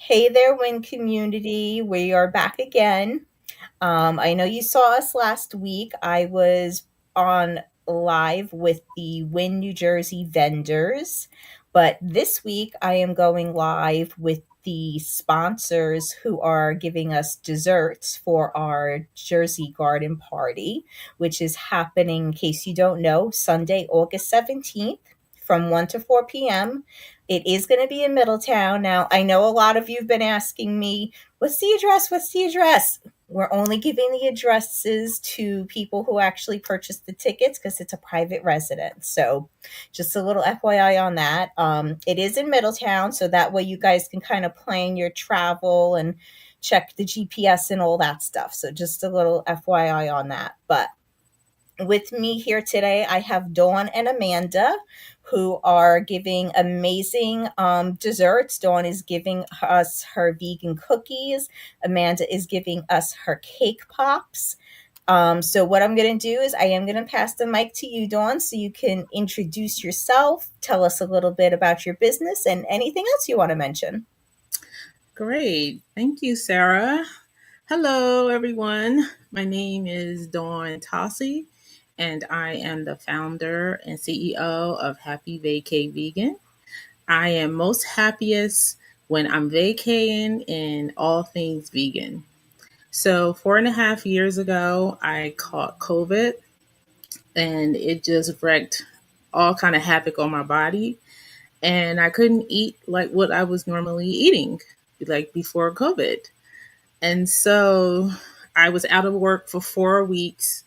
Hey there, W.I.N community. We are back again. I know you saw us last week. I was on live with the W.I.N New Jersey vendors, but this week I am going live with the sponsors who are giving us desserts for our Jersey Garden Party, which is happening, in case you don't know, Sunday, August 17th from 1 to 4 p.m. It is going to be in Middletown. Now, I know a lot of you have been asking me, what's the address? What's the address? We're only giving the addresses to people who actually purchased the tickets because it's a private residence. So, just a little FYI on that. It is in Middletown, so that way you guys can kind of plan your travel and check the GPS and all that stuff. So, just a little FYI on that. But with me here today, I have Dawn and Amanda who are giving amazing desserts. Dawn is giving us her vegan cookies. Amanda is giving us her cake pops. So what I'm going to do is I am going to pass the mic to you, Dawn, so you can introduce yourself, tell us a little bit about your business and anything else you want to mention. Great. Thank you, Sarah. Hello, everyone. My name is Dawn Tossi, and I am the founder and CEO of Happy Vacay Vegan. I am most happiest when I'm vacating in all things vegan. So, 4.5 years ago, I caught COVID, and it just wreaked all kind of havoc on my body, and I couldn't eat like what I was normally eating, like before COVID. And so I was out of work for 4 weeks,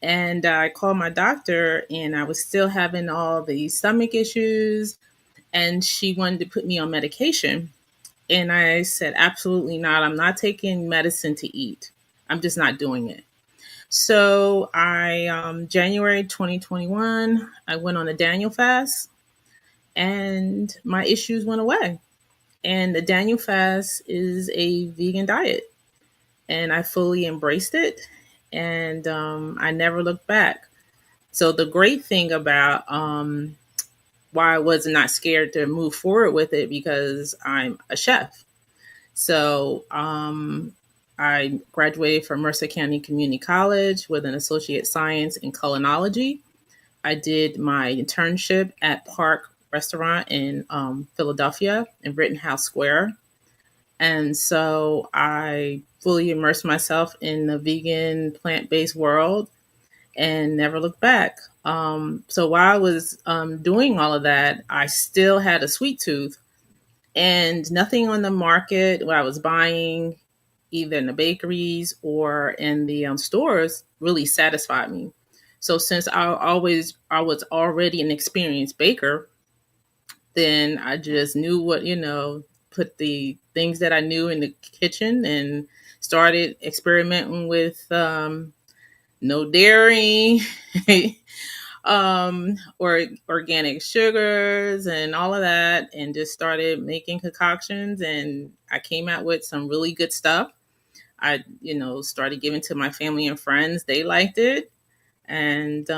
and I called my doctor, and I was still having all the stomach issues, and she wanted to put me on medication. And I said, absolutely not. I'm not taking medicine to eat. I'm just not doing it. So January 2021, I went on a Daniel fast, and my issues went away. And the Daniel fast is a vegan diet, and I fully embraced it, and I never looked back. So the great thing about why I was not scared to move forward with it, because I'm a chef. So I graduated from Mercer County Community College with an associate science in culinology. I did my internship at Park Restaurant in Philadelphia in Rittenhouse Square. And so I fully immersed myself in the vegan plant based world and never looked back. So while I was doing all of that, I still had a sweet tooth, and nothing on the market what I was buying, either in the bakeries or in the stores, really satisfied me. So since I was already an experienced baker, then I just knew put the things that I knew in the kitchen and started experimenting with no dairy, or organic sugars and all of that, and just started making concoctions. And I came out with some really good stuff. I, started giving to my family and friends. They liked it. And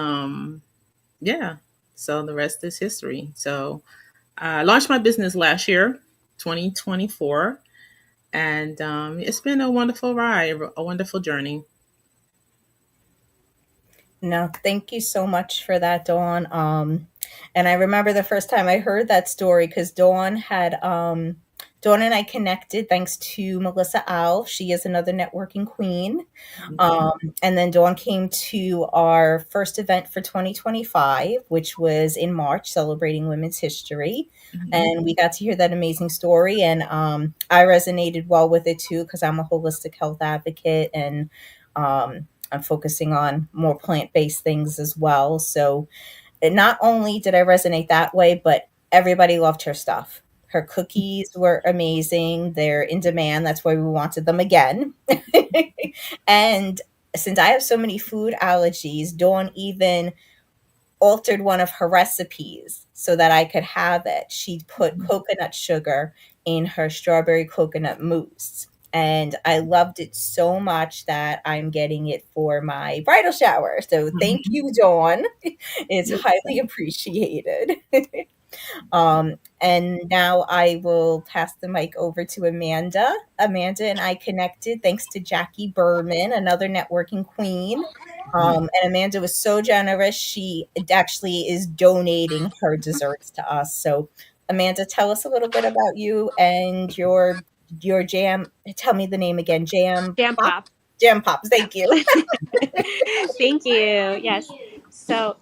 yeah, so the rest is history. So I launched my business last year, 2024, and it's been a wonderful ride, a wonderful journey. No, thank you so much for that, Dawn. And I remember the first time I heard that story because Dawn and I connected thanks to Melissa Alf. She is another networking queen. Um, and then Dawn came to our first event for 2025, which was in March, celebrating Women's History. Mhm. And we got to hear that amazing story. And I resonated well with it too, because I'm a holistic health advocate, and I'm focusing on more plant based things as well. So not only did I resonate that way, but everybody loved her stuff. Her cookies were amazing. They're in demand. That's why we wanted them again. And since I have so many food allergies, Dawn even altered one of her recipes so that I could have it. She put coconut sugar in her strawberry coconut mousse. And I loved it so much that I'm getting it for my bridal shower. So thank Mhm. you, Dawn. It's Yes. highly appreciated. And now I will pass the mic over to Amanda. Amanda and I connected thanks to Jackie Berman, another networking queen. And Amanda was so generous. She actually is donating her desserts to us. So, Amanda, tell us a little bit about you and your jam. Tell me the name again. Jam Jam pop. pop. Jam pops. Thank you. Yes. Thank you. Yes. So,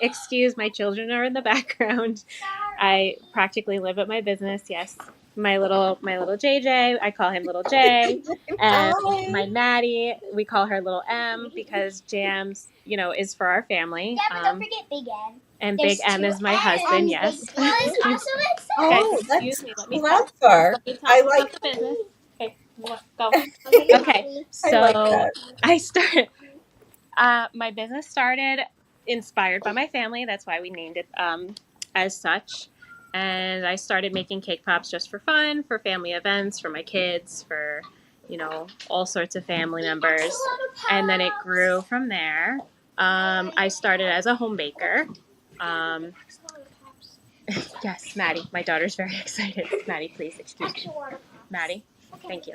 excuse my children are in the background. I practically live at my business. Yes. My little JJ, I call him little J, and Hi. my Maddie, we call her little M because Jams, is for our family. Yeah, but don't forget Big M. And There's Big M is my M's. husband. Yes. Big Blue is also excited. Guys, Oh, excuse that's me. Let me stop. clever. Let me I talk about like the business. Okay, go. Okay. Okay, I like so that. I started. My business started inspired by my family. That's why we named it as such. And I started making cake pops just for fun, for family events, for my kids, for all sorts of family members. And then it grew from there. I started as a home baker. Um, yes, Maddie, my daughter's very excited. Maddie, please excuse me. Maddie, thank you.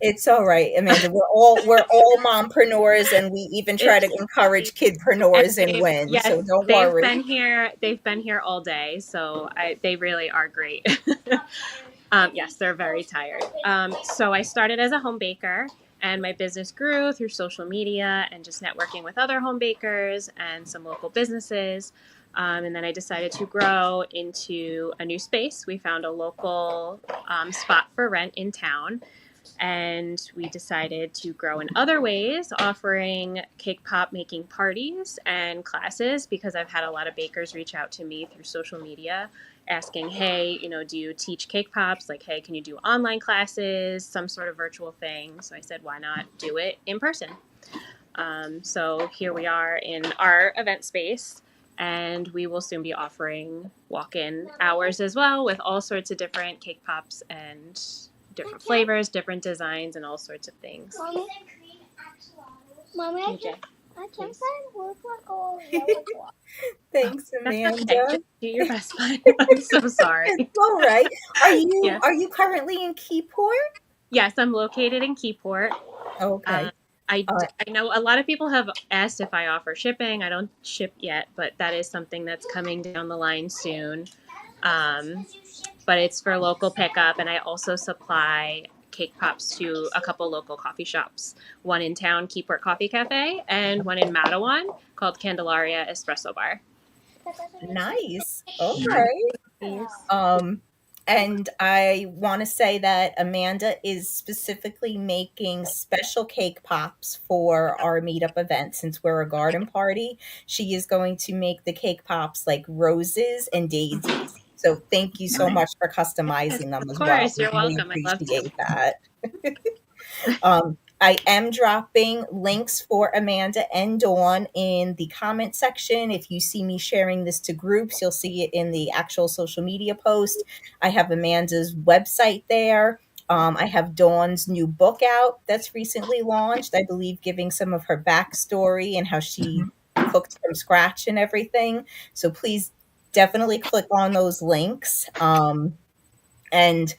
It's all right, Amanda. We're all mompreneurs, and we even try It's to encourage and kidpreneurs and they've win. yes, So don't they've worry. been here. They've been here all day, so they really are great. Yes, they're very tired. So I started as a home baker, and my business grew through social media and just networking with other home bakers and some local businesses. And then I decided to grow into a new space. We found a local spot for rent in town, and we decided to grow in other ways, offering cake pop making parties and classes, because I've had a lot of bakers reach out to me through social media asking, hey, do you teach cake pops? Like, hey, can you do online classes, some sort of virtual thing? So I said, why not do it in person? So here we are in our event space, and we will soon be offering walk-in hours as well, with all sorts of different cake pops and different flavors, different designs, and all sorts of things. Mommy, DJ, I can't please. find wood like all yellow cloth. Oh, Thanks, that's okay. Amanda. Just do your best, bud. I'm so sorry. It's all right. Are you Yes. are you currently in Keyport? Yes, I'm located in Keyport. Okay. Uh, I know a lot of people have asked if I offer shipping. I don't ship yet, but that is something that's coming down the line soon. Um, but it's for local pickup, and I also supply cake pops to a couple local coffee shops. One in town, Keyport Coffee Cafe, and one in Matawan called Candelaria Espresso Bar. nice. All right. Yes. Um, and I want to say that Amanda is specifically making special cake pops for our meetup event. Since we're a garden party, she is going to make the cake pops like roses and daisies. So thank you so much for Yes, customizing them of as well. course. You're We welcome. I'd love to. appreciate that. I am dropping links for Amanda and Dawn in the comment section. If you see me sharing this to groups, you'll see it in the actual social media post. I have Amanda's website there. I have Dawn's new book out that's recently launched, I believe, giving some of her backstory and how she cooked from scratch and everything. So please definitely click on those links. And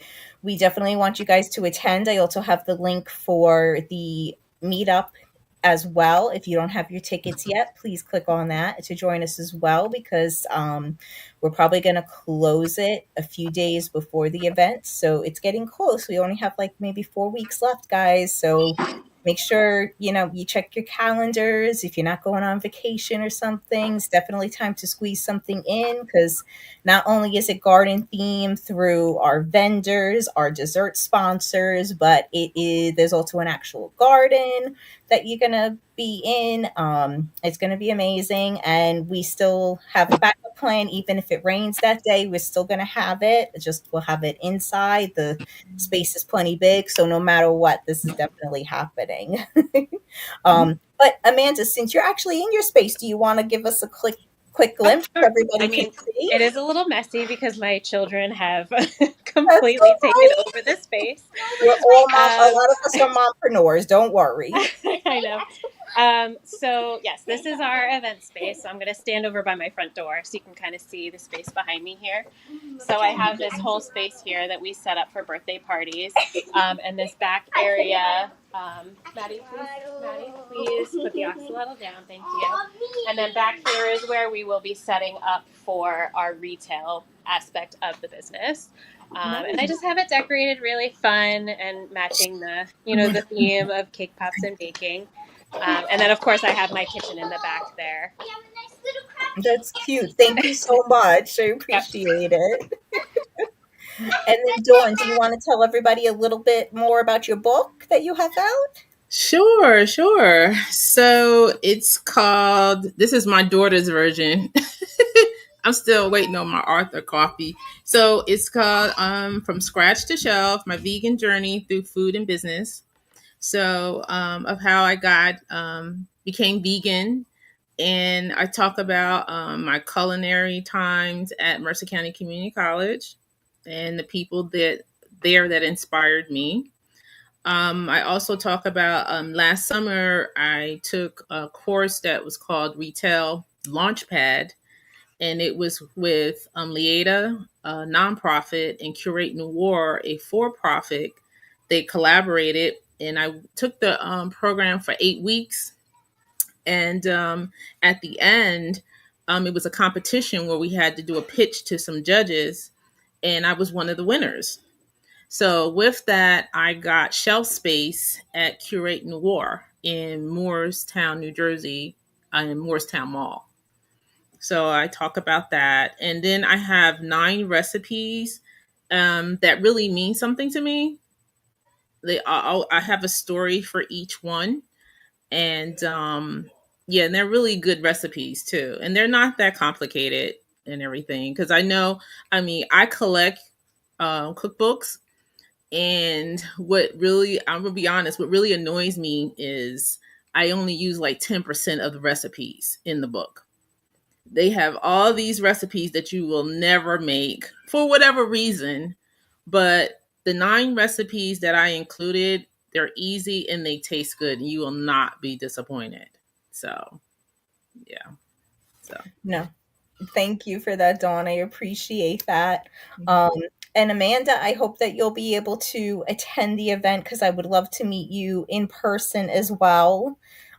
we definitely want you guys to attend. I also have the link for the meetup as well. If you don't have your tickets yet, please click on that to join us as well, because we're probably going to close it a few days before the event. So it's getting close. We only have like maybe 4 weeks left, guys. So make sure you check your calendars. If you're not going on vacation or something, it's definitely time to squeeze something in, because not only is it garden themed through our vendors, our dessert sponsors, but there's also an actual garden that you're gonna be in. It's gonna be amazing, and we still have a backup plan. Even if it rains that day, we're still gonna have it. Just we'll have it inside. The space is plenty big, so no matter what, this is definitely happening. But Amanda, since you're actually in your space, do you want to give us a quick Oh, glimpse so sure. I everybody can mean, see? it is a little messy because my children have That's completely all taken right. over the space. We're all a Um, lot of us are mompreneurs. Don't worry. I know. So yes, this is our event space. So I'm going to stand over by my front door so you can kind of see the space behind me here. So I have this whole space here that we set up for birthday parties, and this back area. Maddie, please put the axolotl down. Thank you. And then back here is where we will be setting up for our retail aspect of the business. And I just have it decorated really fun and matching the, the theme of cake pops and baking. And then, of course, I have my kitchen in the back there. That's cute. Thank you so much. I Yep. appreciate it. And then, Dawn, do you want to tell everybody a little bit more about your book that you have out? Sure, sure. So it's called, this is my daughter's version. I'm still waiting on my Arthur coffee. So it's called From Scratch to Shelf, My Vegan Journey Through Food and Business. So of how I got, became vegan. And I talk about my culinary times at Mercer County Community College and the people that inspired me. I also talk about last summer, I took a course that was called Retail Launchpad, and it was with Lieta, a nonprofit, and Curate Noir, a for profit. They collaborated, and I took the program for 8 weeks. And at the end, it was a competition where we had to do a pitch to some judges, and I was one of the winners. So with that, I got shelf space at Curate Noir in Moorestown, New Jersey, in Moorestown Mall. So I talk about that. And then I have 9 recipes that really mean something to me. I have a story for each one. And yeah, and they're really good recipes too. And they're not that complicated and everything. Because I collect cookbooks. And I'm gonna be honest, what really annoys me is I only use like 10% of the recipes in the book. They have all these recipes that you will never make for whatever reason, but the 9 recipes that I included, they're easy and they taste good, and you will not be disappointed. So, yeah. So, No. Thank you for that, Dawn. I appreciate that. mhm. Um, and Amanda, I hope that you'll be able to attend the event because I would love to meet you in person as well.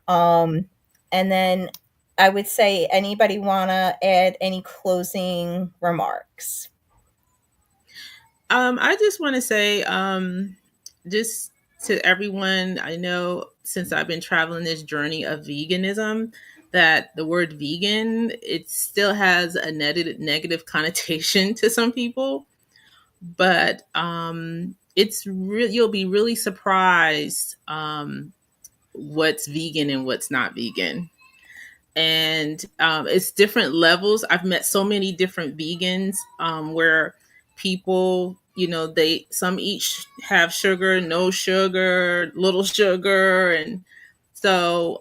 Um, and then I would say, anybody want to add any closing remarks? I just want to say, just to everyone, I know since I've been traveling this journey of veganism, that the word vegan, it still has a negative connotation to some people, but you'll be really surprised what's vegan and what's not vegan. And it's different levels. I've met so many different vegans where people, they some each have sugar, no sugar, little sugar, and so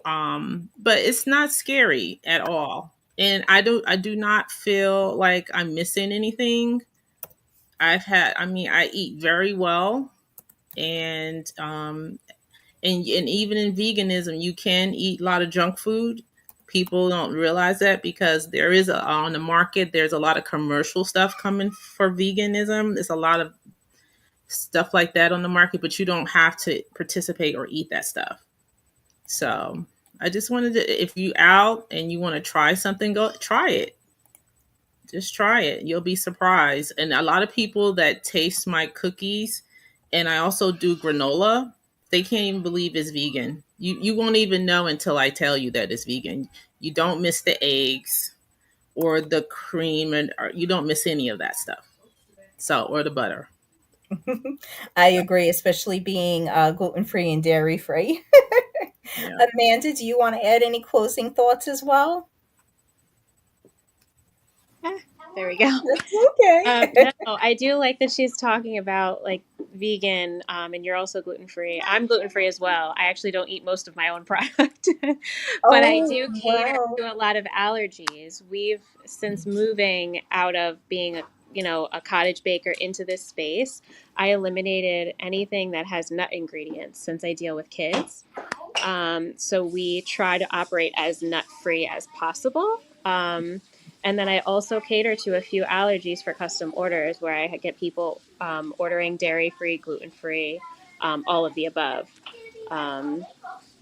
but it's not scary at all. And I do not feel like I'm missing anything. I eat very well, and and even in veganism, you can eat a lot of junk food. People don't realize that because on the market, there's a lot of commercial stuff coming for veganism. There's a lot of stuff like that on the market, but you don't have to participate or eat that stuff. So I just wanted to, if you out and you want to try something, go try it. Just try it. You'll be surprised. And a lot of people that taste my cookies, and I also do granola, they can't even believe it's vegan. You won't even know until I tell you that it's vegan. You don't miss the eggs or the cream, or you don't miss any of that stuff. So, or the butter. I agree, especially being gluten free and dairy free. Yeah. Amanda, do you want to add any closing thoughts as well? There we go. That's okay. No, I do like that she's talking about like vegan, and you're also gluten free. I'm gluten free as well. I actually don't eat most of my own product, but I Oh, do cater wow. to a lot of allergies. We've since moving out of being a cottage baker into this space, I eliminated anything that has nut ingredients since I deal with kids. So we try to operate as nut free as possible. And then I also cater to a few allergies for custom orders where I get people ordering dairy free, gluten free, all of the above. Um,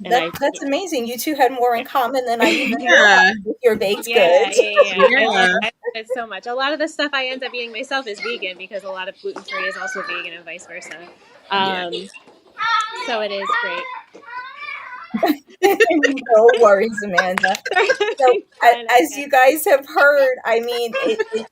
and That's amazing. You two had more in common than I even Yeah. thought with your baked yeah, goods. yeah, yeah. Yeah. I love it so much. A lot of the stuff I end up eating myself is vegan because a lot of gluten free is also vegan and vice versa. Yeah. Um, so it is great. No worries, Amanda. So, Having fun, I as guess. you guys have heard, I mean,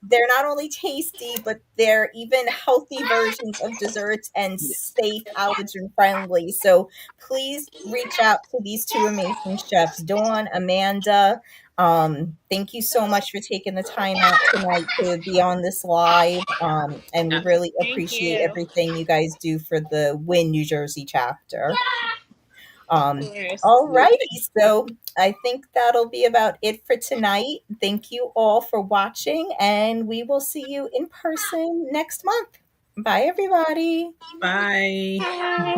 they're not only tasty, but they're even healthy versions of desserts and Yeah. safe, allergen friendly. So, please reach out to these two amazing chefs, Dawn, Amanda. Thank you so much for taking the time out tonight to be on this live. And we really Thank appreciate you. everything you guys do for the Win New Jersey chapter. Of Um, course. all righty. Absolutely. So I think that'll be about it for tonight. Thank you all for watching, and we will see you in person next month. Bye, everybody. Bye. Bye.